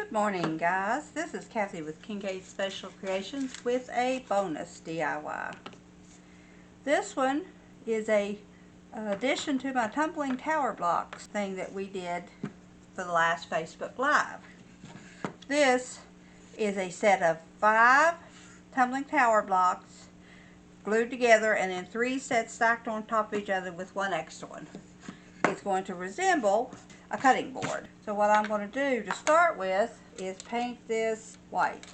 Good morning, guys. This is Kathy with Kincaid Special Creations with a bonus DIY. This one is a addition to my tumbling tower blocks thing that we did for the last Facebook Live. This is a set of 5 tumbling tower blocks glued together and then 3 sets stacked on top of each other with one extra one. It's going to resemble a cutting board. So what I'm going to do to start with is paint this white.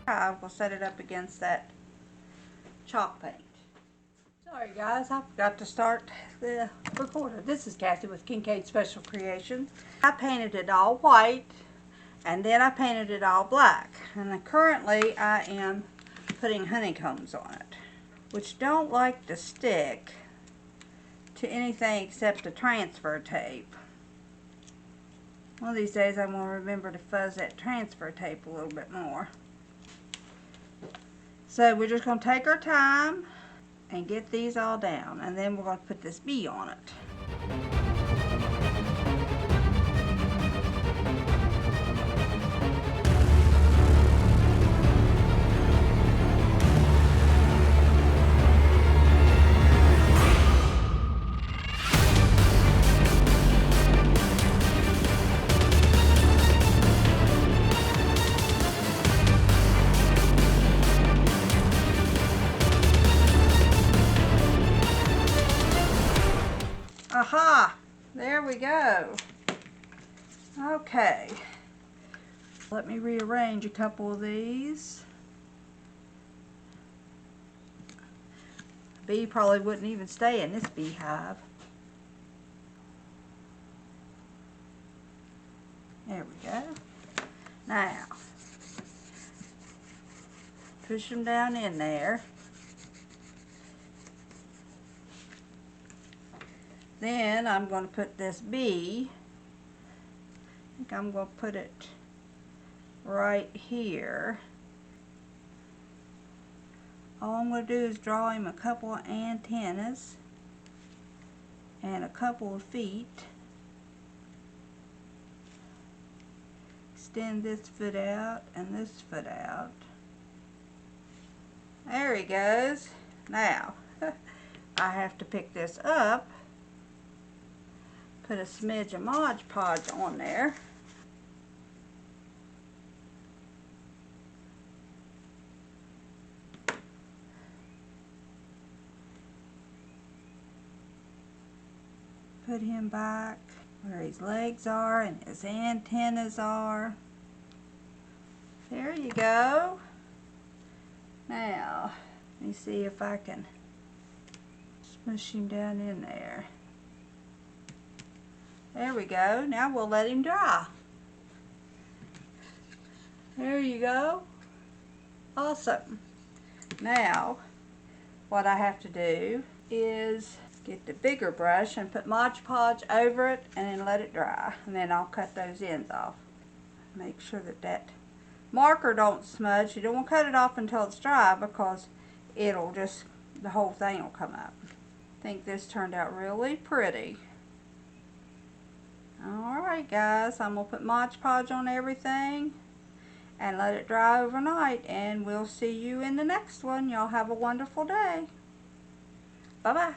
I will set it up against that chalk paint. Sorry guys, I forgot to start the recorder. This is Kathy with Kincaid Special Creations. I painted it all white and then I painted it all black. And currently I am putting honeycombs on it, which don't like to stick to anything except the transfer tape. One of these days I'm going to remember to fuzz that transfer tape a little bit more. So we're just going to take our time and get these all down, and then we're going to put this bee on it. Aha! There we go. Okay. Let me rearrange a couple of these. The bee probably wouldn't even stay in this beehive. There we go. Now, push them down in there. Then I'm going to put this bee, I think I'm going to put it right here. All I'm going to do is draw him a couple of antennas and a couple of feet. Extend this foot out and this foot out. There he goes. Now, I have to pick this up. Put a smidge of Mod Podge on there. Put him back where his legs are and his antennas are. There you go. Now, let me see if I can smush him down in there. There we go. Now we'll let him dry. There you go. Awesome. Now, what I have to do is get the bigger brush and put Mod Podge over it and then let it dry. And then I'll cut those ends off. Make sure that that marker don't smudge. You don't want to cut it off until it's dry because it'll just, the whole thing will come up. I think this turned out really pretty. Alright guys, I'm going to put Mod Podge on everything and let it dry overnight, and we'll see you in the next one. Y'all have a wonderful day. Bye bye.